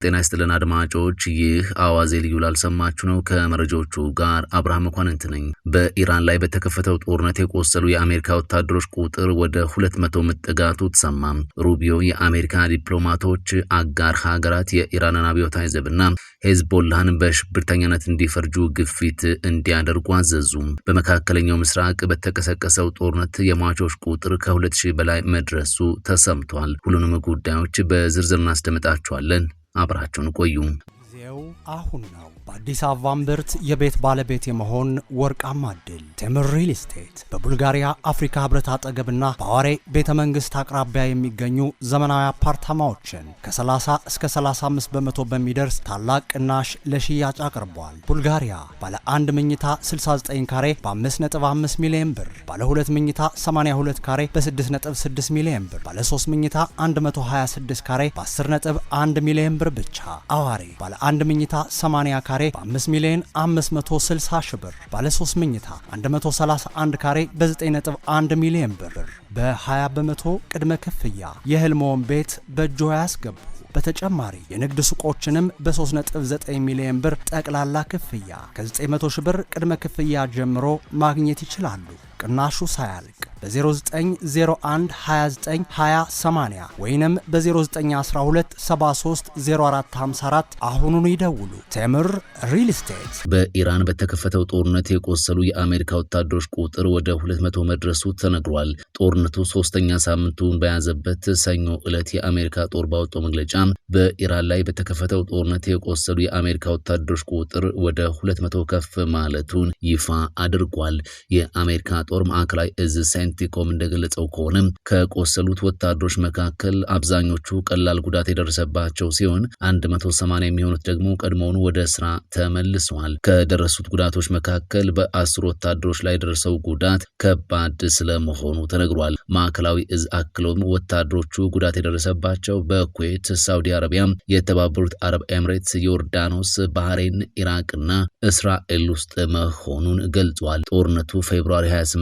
ጤና ይስጥልን አድማጮች፣ ይህ አዋዜ ልዩ ላልሰማችሁ ነው። ከመረጃዎቹ ጋር አብርሃም መኳንንት ነኝ። በኢራን ላይ በተከፈተው ጦርነት የቆሰሉ የአሜሪካ ወታደሮች ቁጥር ወደ 200 መጠጋቱ ተሰማ። ሩቢዮ የአሜሪካ ዲፕሎማቶች አጋር ሀገራት የኢራንን አብዮታዊ ዘብና ሄዝቦላህን በሽብርተኛነት እንዲፈርጁ ግፊት እንዲያደርጉ አዘዙ። በመካከለኛው ምስራቅ በተቀሰቀሰው ጦርነት የሟቾች ቁጥር ከ2000 በላይ መድረሱ ተሰምቷል። ሁሉንም ጉዳዮች በዝርዝር እናስደምጣችኋለን። አብራችሁን ቆዩ። ጊዜው አሁን ነው። በአዲስ አበባ ምርት የቤት ባለቤት የመሆን ወርቃማ እድል። ቴምር ሪል ስቴት በቡልጋሪያ አፍሪካ ህብረት አጠገብና በአዋሬ ቤተ መንግስት አቅራቢያ የሚገኙ ዘመናዊ አፓርታማዎችን ከ30 እስከ 35 በመቶ በሚደርስ ታላቅ ቅናሽ ለሽያጭ አቅርቧል። ቡልጋሪያ ባለ 1 መኝታ 69 ካሬ በ5.5 ሚሊዮን ብር፣ ባለ 2 መኝታ 82 ካሬ በ6.6 ሚሊዮን ብር፣ ባለ 3 መኝታ 126 ካሬ በ10.1 ሚሊዮን ብር ብቻ። አዋሬ ባለ 1 መኝታ 80 ካሬ በ5 ሚሊዮን 560 ሺህ ብር፣ ባለ 3 መኝታ 131 ካሬ በ9.1 ሚሊዮን ብር በ20 በመቶ ቅድመ ክፍያ የህልሞን ቤት በእጆ ያስገቡ። በተጨማሪ የንግድ ሱቆችንም በ3.9 ሚሊዮን ብር ጠቅላላ ክፍያ ከ900 ሺህ ብር ቅድመ ክፍያ ጀምሮ ማግኘት ይችላሉ። ቅናሹ ሳያልቅ በ0901 29 20 80 ወይንም በ0912 73 0454 አሁኑኑ ይደውሉ። ቴምር ሪል ስቴት። በኢራን በተከፈተው ጦርነት የቆሰሉ የአሜሪካ ወታደሮች ቁጥር ወደ 200 መድረሱ ተነግሯል። ጦርነቱ 3ኛ ሳምንቱን በያዘበት ሰኞ ዕለት የአሜሪካ ጦር ባወጣው መግለጫ በኢራን ላይ በተከፈተው ጦርነት የቆሰሉ የአሜሪካ ወታደሮች ቁጥር ወደ 200 ከፍ ማለቱን ይፋ አድርጓል። የአሜሪካ ጦር ማዕከላዊ እዝ ሴንቲኮም እንደገለጸው ከሆነ ከቆሰሉት ወታደሮች መካከል አብዛኞቹ ቀላል ጉዳት የደረሰባቸው ሲሆን 180 የሚሆኑት ደግሞ ቀድሞውኑ ወደ ስራ ተመልሰዋል። ከደረሱት ጉዳቶች መካከል በ10 ወታደሮች ላይ የደረሰው ጉዳት ከባድ ስለመሆኑ ተነግሯል። ማዕከላዊ እዝ አክሎም ወታደሮቹ ጉዳት የደረሰባቸው በኩዌት፣ ሳውዲ አረቢያ፣ የተባበሩት አረብ ኤምሬትስ፣ ዮርዳኖስ፣ ባህሬን፣ ኢራቅና እስራኤል ውስጥ መሆኑን ገልጿል። ጦርነቱ ፌብሩዋሪ 28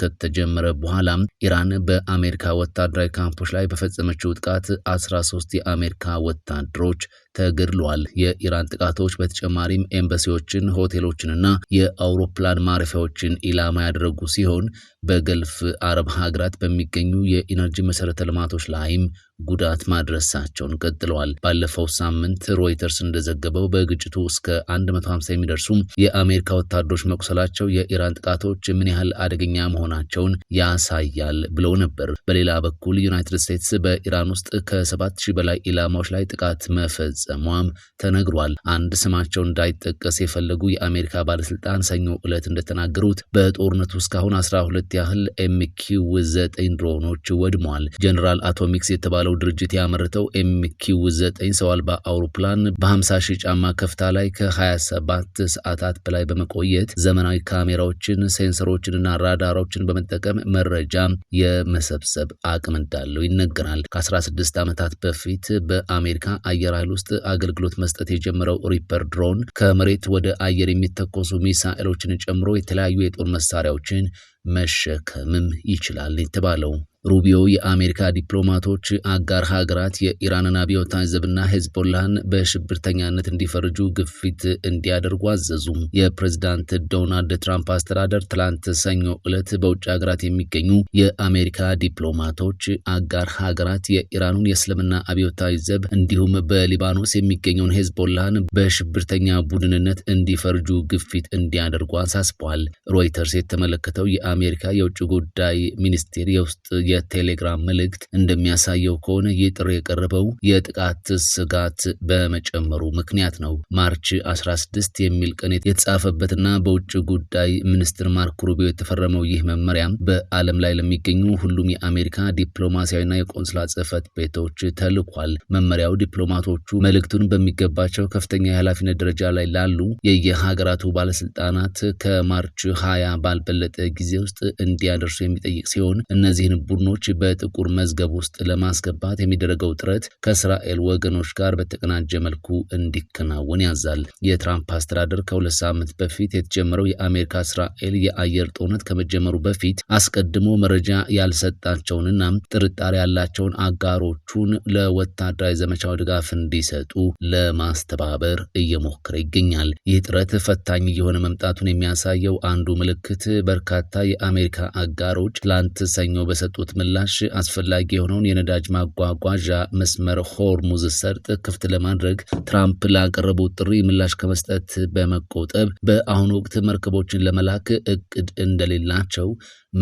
ከተጀመረ በኋላ ኢራን በአሜሪካ ወታደራዊ ካምፖች ላይ በፈጸመችው ጥቃት 13 የአሜሪካ ወታደሮች ተገድለዋል። የኢራን ጥቃቶች በተጨማሪም ኤምባሲዎችን፣ ሆቴሎችንና የአውሮፕላን ማረፊያዎችን ኢላማ ያደረጉ ሲሆን በገልፍ አረብ ሀገራት በሚገኙ የኢነርጂ መሰረተ ልማቶች ላይም ጉዳት ማድረሳቸውን ቀጥለዋል። ባለፈው ሳምንት ሮይተርስ እንደዘገበው በግጭቱ እስከ 150 የሚደርሱ የአሜሪካ ወታደሮች መቁሰላቸው የኢራን ጥቃቶች ምን ያህል አደገኛ መሆናቸውን ያሳያል ብለው ነበር። በሌላ በኩል ዩናይትድ ስቴትስ በኢራን ውስጥ ከ7000 በላይ ኢላማዎች ላይ ጥቃት መፈጸሟም ተነግሯል። አንድ ስማቸው እንዳይጠቀስ የፈለጉ የአሜሪካ ባለስልጣን ሰኞ ዕለት እንደተናገሩት በጦርነቱ እስካሁን 12 ያህል MQ-9 ድሮኖች ወድመዋል። ጀነራል አቶሚክስ የተባለው ድርጅት ያመረተው MQ-9 ሰው አልባ አውሮፕላን በ50,000 ጫማ ከፍታ ላይ ከ27 ሰዓታት በላይ በመቆየት ዘመናዊ ካሜራዎችን፣ ሴንሰሮችንና ራዳሮችን በመጠቀም መረጃ የመሰብሰብ አቅም እንዳለው ይነገራል። ከ16 ዓመታት በፊት በአሜሪካ አየር ኃይል ውስጥ አገልግሎት መስጠት የጀመረው ሪፐር ድሮን ከመሬት ወደ አየር የሚተኮሱ ሚሳኤሎችን ጨምሮ የተለያዩ የጦር መሳሪያዎችን መሸከምም ይችላል የተባለው። ሩቢዮ የአሜሪካ ዲፕሎማቶች አጋር ሀገራት የኢራንን አብዮታዊ ዘብና ሄዝቦላህን በሽብርተኛነት እንዲፈርጁ ግፊት እንዲያደርጉ አዘዙ። የፕሬዝዳንት ዶናልድ ትራምፕ አስተዳደር ትላንት ሰኞ ዕለት በውጭ ሀገራት የሚገኙ የአሜሪካ ዲፕሎማቶች አጋር ሀገራት የኢራኑን የእስልምና አብዮታዊ ዘብ እንዲሁም በሊባኖስ የሚገኘውን ሄዝቦላህን በሽብርተኛ ቡድንነት እንዲፈርጁ ግፊት እንዲያደርጉ አሳስበዋል። ሮይተርስ የተመለከተው የአሜሪካ የውጭ ጉዳይ ሚኒስቴር የውስጥ የቴሌግራም መልእክት እንደሚያሳየው ከሆነ ይህ ጥሪ የቀረበው የጥቃት ስጋት በመጨመሩ ምክንያት ነው። ማርች 16 የሚል ቀን የተጻፈበትና በውጭ ጉዳይ ሚኒስትር ማርኮ ሩቢዮ የተፈረመው ይህ መመሪያ በዓለም ላይ ለሚገኙ ሁሉም የአሜሪካ ዲፕሎማሲያዊና የቆንስላ ጽሕፈት ቤቶች ተልኳል። መመሪያው ዲፕሎማቶቹ መልእክቱን በሚገባቸው ከፍተኛ የኃላፊነት ደረጃ ላይ ላሉ የየሀገራቱ ባለስልጣናት ከማርች 20 ባልበለጠ ጊዜ ውስጥ እንዲያደርሱ የሚጠይቅ ሲሆን እነዚህን ቡድኖች በጥቁር መዝገብ ውስጥ ለማስገባት የሚደረገው ጥረት ከእስራኤል ወገኖች ጋር በተቀናጀ መልኩ እንዲከናወን ያዛል። የትራምፕ አስተዳደር ከ2 ሳምንት በፊት የተጀመረው የአሜሪካ እስራኤል የአየር ጦርነት ከመጀመሩ በፊት አስቀድሞ መረጃ ያልሰጣቸውንና ጥርጣሬ ያላቸውን አጋሮቹን ለወታደራዊ ዘመቻው ድጋፍ እንዲሰጡ ለማስተባበር እየሞከረ ይገኛል። ይህ ጥረት ፈታኝ የሆነ መምጣቱን የሚያሳየው አንዱ ምልክት በርካታ የአሜሪካ አጋሮች ትላንት ሰኞ በሰጡት ምላሽ አስፈላጊ የሆነውን የነዳጅ ማጓጓዣ መስመር ሆርሙዝ ሰርጥ ክፍት ለማድረግ ትራምፕ ላቀረቡት ጥሪ ምላሽ ከመስጠት በመቆጠብ በአሁኑ ወቅት መርከቦችን ለመላክ እቅድ እንደሌላቸው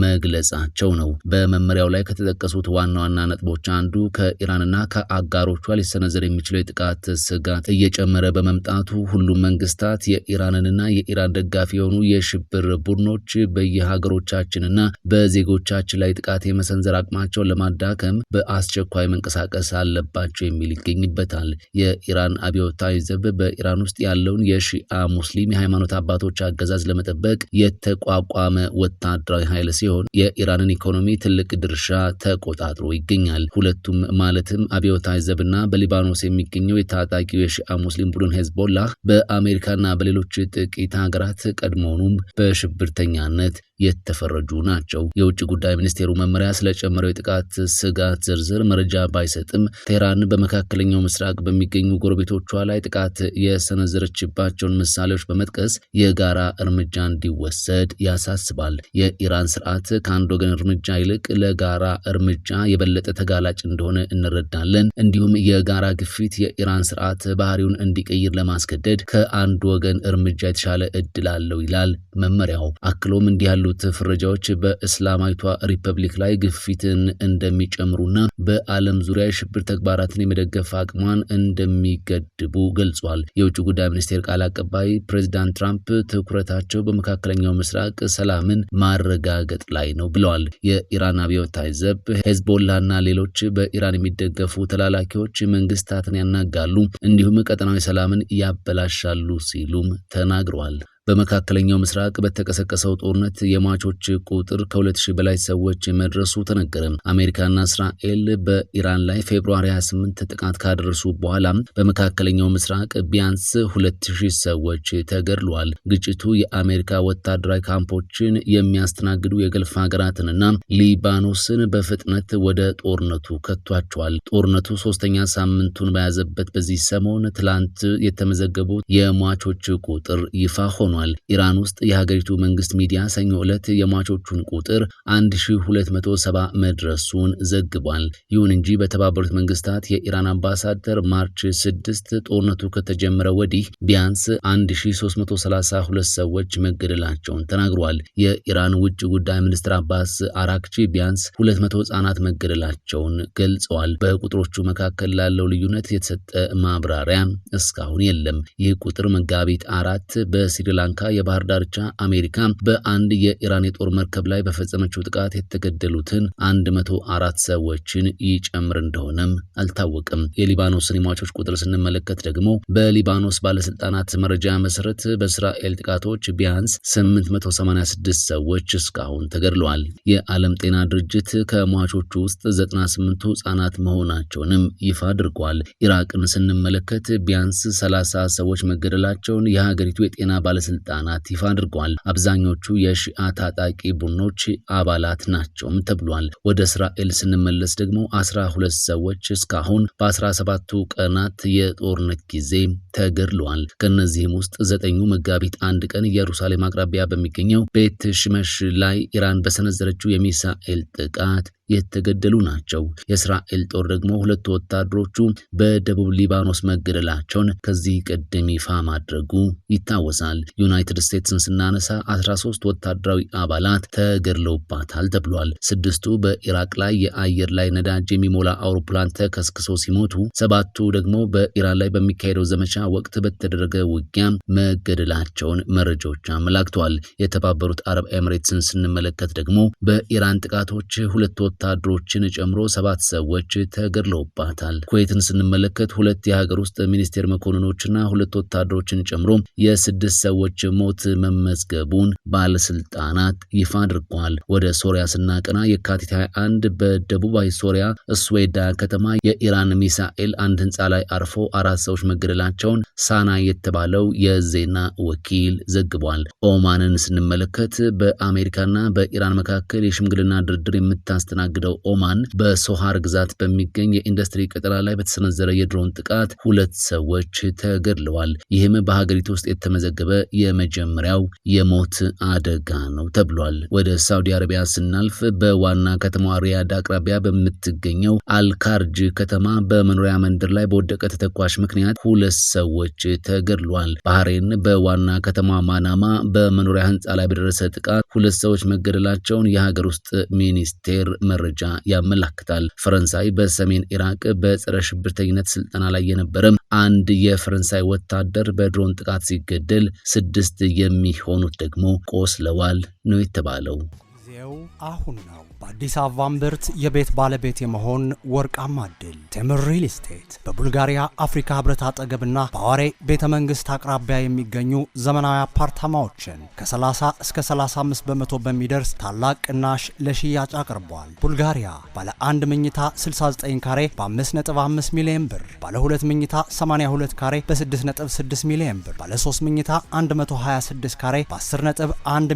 መግለጻቸው ነው። በመመሪያው ላይ ከተጠቀሱት ዋና ዋና ነጥቦች አንዱ ከኢራንና ከአጋሮቿ ሊሰነዘር የሚችለው የጥቃት ስጋት እየጨመረ በመምጣቱ ሁሉም መንግስታት የኢራንንና የኢራን ደጋፊ የሆኑ የሽብር ቡድኖች በየሀገሮቻችንና በዜጎቻችን ላይ ጥቃት የመሰንዘር አቅማቸውን ለማዳከም በአስቸኳይ መንቀሳቀስ አለባቸው የሚል ይገኝበታል። የኢራን አብዮታዊ ዘብ በኢራን ውስጥ ያለውን የሺአ ሙስሊም የሃይማኖት አባቶች አገዛዝ ለመጠበቅ የተቋቋመ ወታደራዊ ኃይል ሲሆን የኢራንን ኢኮኖሚ ትልቅ ድርሻ ተቆጣጥሮ ይገኛል። ሁለቱም ማለትም አብዮታዊ ዘብና በሊባኖስ የሚገኘው የታጣቂው የሺአ ሙስሊም ቡድን ሄዝቦላህ በአሜሪካና በሌሎች ጥቂት ሀገራት ቀድሞውኑም በሽብርተኛነት የተፈረጁ ናቸው። የውጭ ጉዳይ ሚኒስቴሩ መመሪያ ስለጨመረው የጥቃት ስጋት ዝርዝር መረጃ ባይሰጥም ቴህራን በመካከለኛው ምስራቅ በሚገኙ ጎረቤቶቿ ላይ ጥቃት የሰነዘረችባቸውን ምሳሌዎች በመጥቀስ የጋራ እርምጃ እንዲወሰድ ያሳስባል። የኢራን ስርዓት ከአንድ ወገን እርምጃ ይልቅ ለጋራ እርምጃ የበለጠ ተጋላጭ እንደሆነ እንረዳለን። እንዲሁም የጋራ ግፊት የኢራን ስርዓት ባህሪውን እንዲቀይር ለማስገደድ ከአንድ ወገን እርምጃ የተሻለ እድል አለው ይላል መመሪያው። አክሎም እንዲህ ያሉት ፍረጃዎች በእስላማዊቷ ሪፐብሊክ ላይ ግፊትን እንደሚጨምሩና በዓለም ዙሪያ የሽብር ተግባራትን የመደገፍ አቅሟን እንደሚገድቡ ገልጿል። የውጭ ጉዳይ ሚኒስቴር ቃል አቀባይ ፕሬዚዳንት ትራምፕ ትኩረታቸው በመካከለኛው ምስራቅ ሰላምን ማረጋገጥ ላይ ነው ብለዋል። የኢራን አብዮታዊ ዘብ ሄዝቦላና ሌሎች በኢራን የሚደገፉ ተላላኪዎች መንግስታትን ያናጋሉ እንዲሁም ቀጠናዊ ሰላምን ያበላሻሉ ሲሉም ተናግረዋል። በመካከለኛው ምስራቅ በተቀሰቀሰው ጦርነት የሟቾች ቁጥር ከ2000 በላይ ሰዎች መድረሱ ተነገረ። አሜሪካና እስራኤል በኢራን ላይ ፌብሩዋሪ 28 ጥቃት ካደረሱ በኋላ በመካከለኛው ምስራቅ ቢያንስ 2000 ሰዎች ተገድለዋል። ግጭቱ የአሜሪካ ወታደራዊ ካምፖችን የሚያስተናግዱ የገልፍ ሀገራትንና ሊባኖስን በፍጥነት ወደ ጦርነቱ ከቷቸዋል። ጦርነቱ 3ኛ ሳምንቱን በያዘበት በዚህ ሰሞን ትላንት የተመዘገቡት የሟቾች ቁጥር ይፋ ሆኗል። ኢራን ውስጥ የሀገሪቱ መንግስት ሚዲያ ሰኞ ዕለት የሟቾቹን ቁጥር 1270 መድረሱን ዘግቧል። ይሁን እንጂ በተባበሩት መንግስታት የኢራን አምባሳደር ማርች 6 ጦርነቱ ከተጀመረ ወዲህ ቢያንስ 1332 ሰዎች መገደላቸውን ተናግረዋል። የኢራን ውጭ ጉዳይ ሚኒስትር አባስ አራክቺ ቢያንስ 200 ህጻናት መገደላቸውን ገልጸዋል። በቁጥሮቹ መካከል ላለው ልዩነት የተሰጠ ማብራሪያ እስካሁን የለም። ይህ ቁጥር መጋቢት 4 በስሪላንካ የባህር ዳርቻ አሜሪካ በአንድ የኢራን የጦር መርከብ ላይ በፈጸመችው ጥቃት የተገደሉትን 104 ሰዎችን ይጨምር እንደሆነም አልታወቀም። የሊባኖስን የሟቾች ቁጥር ስንመለከት ደግሞ በሊባኖስ ባለስልጣናት መረጃ መሰረት በእስራኤል ጥቃቶች ቢያንስ 886 ሰዎች እስካሁን ተገድለዋል። የዓለም ጤና ድርጅት ከሟቾቹ ውስጥ 98ቱ ህጻናት መሆናቸውንም ይፋ አድርጓል። ኢራቅን ስንመለከት ቢያንስ 30 ሰዎች መገደላቸውን የሀገሪቱ የጤና ባለስልጣናት ይፋ አድርገዋል። አብዛኞቹ የሺአ ታጣቂ ቡድኖች አባላት ናቸውም ተብሏል። ወደ እስራኤል ስንመለስ ደግሞ 12 ሰዎች እስካሁን በ17ቱ ቀናት የጦርነት ጊዜ ተገድለዋል። ከነዚህም ውስጥ 9ኙ መጋቢት 1 ቀን ኢየሩሳሌም አቅራቢያ በሚገኘው ቤት ሽመሽ ላይ ኢራን በሰነዘረችው የሚሳኤል ጥቃት የተገደሉ ናቸው። የእስራኤል ጦር ደግሞ 2 ወታደሮቹ በደቡብ ሊባኖስ መገደላቸውን ከዚህ ቀደም ይፋ ማድረጉ ይታወሳል። ዩናይትድ ስቴትስን ስናነሳ 13 ወታደራዊ አባላት ተገድለውባታል ተብሏል። 6ቱ በኢራቅ ላይ የአየር ላይ ነዳጅ የሚሞላ አውሮፕላን ተከስክሶ ሲሞቱ 7ቱ ደግሞ በኢራን ላይ በሚካሄደው ዘመቻ ወቅት በተደረገ ውጊያ መገደላቸውን መረጃዎች አመላክተዋል። የተባበሩት አረብ ኤምሬትስን ስንመለከት ደግሞ በኢራን ጥቃቶች 2 ወታደሮችን ጨምሮ 7 ሰዎች ተገድለውባታል። ኩዌትን ስንመለከት 2 የሀገር ውስጥ ሚኒስቴር መኮንኖችና 2 ወታደሮችን ጨምሮ የ6 ሰዎች ሞት መመዝገቡን ባለስልጣናት ይፋ አድርገዋል። ወደ ሶሪያ ስናቀና የካቲት 21 በደቡባዊ ሶሪያ ስዌዳ ከተማ የኢራን ሚሳኤል አንድ ህንፃ ላይ አርፎ 4 ሰዎች መገደላቸውን ሳና የተባለው የዜና ወኪል ዘግቧል። ኦማንን ስንመለከት በአሜሪካና በኢራን መካከል የሽምግልና ድርድር የምታስተናግደው ኦማን በሶሃር ግዛት በሚገኝ የኢንዱስትሪ ቀጠና ላይ በተሰነዘረ የድሮን ጥቃት 2 ሰዎች ተገድለዋል። ይህም በሀገሪቱ ውስጥ የተመዘገበ የመጀመሪያው የሞት አደጋ ነው ተብሏል። ወደ ሳውዲ አረቢያ ስናልፍ በዋና ከተማዋ ሪያድ አቅራቢያ በምትገኘው አልካርጅ ከተማ በመኖሪያ መንደር ላይ በወደቀ ተተኳሽ ምክንያት 2 ሰዎች ተገድለዋል። ባህሬን በዋና ከተማ ማናማ በመኖሪያ ህንፃ ላይ በደረሰ ጥቃት 2 ሰዎች መገደላቸውን የሀገር ውስጥ ሚኒስቴር መረጃ ያመለክታል። ፈረንሳይ በሰሜን ኢራቅ በጸረ ሽብርተኝነት ስልጠና ላይ የነበረ አንድ የፈረንሳይ ወታደር በድሮን ጥቃት ሲገደል 6 የሚሆኑት ደግሞ ቆስለዋል ነው የተባለው። ጊዜው አሁን ነው። በአዲስ አበባ እምብርት የቤት ባለቤት የመሆን ወርቃማ እድል። ቴምር ሪል ስቴት በቡልጋሪያ አፍሪካ ህብረት አጠገብና በአዋሬ ቤተ መንግስት አቅራቢያ የሚገኙ ዘመናዊ አፓርታማዎችን ከ30 እስከ 35 በመቶ በሚደርስ ታላቅ ቅናሽ ለሽያጭ አቅርቧል። ቡልጋሪያ ባለ 1 መኝታ 69 ካሬ በ5.5 ሚሊዮን ብር፣ ባለ 2 መኝታ 82 ካሬ በ6.6 ሚሊዮን ብር፣ ባለ 3 መኝታ 126 ካሬ በ10.1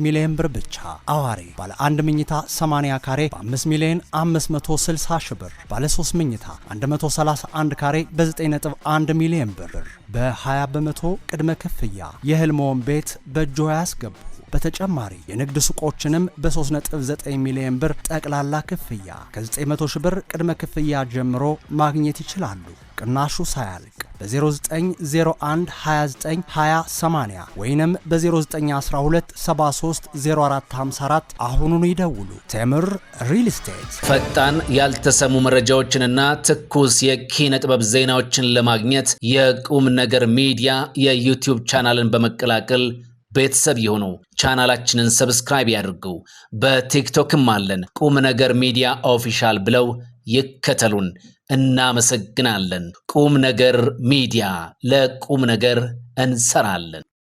ሚሊዮን ብር ብቻ። አዋሬ ባለ 1 መኝታ 80 ካሬ በ5 ሚሊዮን 560 ሺህ ብር፣ ባለ 3 መኝታ 131 ካሬ በ9.1 ሚሊዮን ብር በ20 በመቶ ቅድመ ክፍያ የህልሞን ቤት በእጆ ያስገቡ። በተጨማሪ የንግድ ሱቆችንም በ3.9 ሚሊዮን ብር ጠቅላላ ክፍያ ከ900 ሺህ ብር ቅድመ ክፍያ ጀምሮ ማግኘት ይችላሉ። ቅናሹ ሳያልቅ በ0901 29 20 80 ወይንም በ0912 73 0454 አሁኑኑ ይደውሉ። ቴምር ሪል ስቴት። ፈጣን ያልተሰሙ መረጃዎችንና ትኩስ የኪነ ጥበብ ዜናዎችን ለማግኘት የቁም ነገር ሚዲያ የዩቲዩብ ቻናልን በመቀላቀል ቤተሰብ የሆኑ ቻናላችንን ሰብስክራይብ ያድርጉ። በቲክቶክም አለን። ቁም ነገር ሚዲያ ኦፊሻል ብለው ይከተሉን። እናመሰግናለን። ቁም ነገር ሚዲያ፣ ለቁም ነገር እንሰራለን።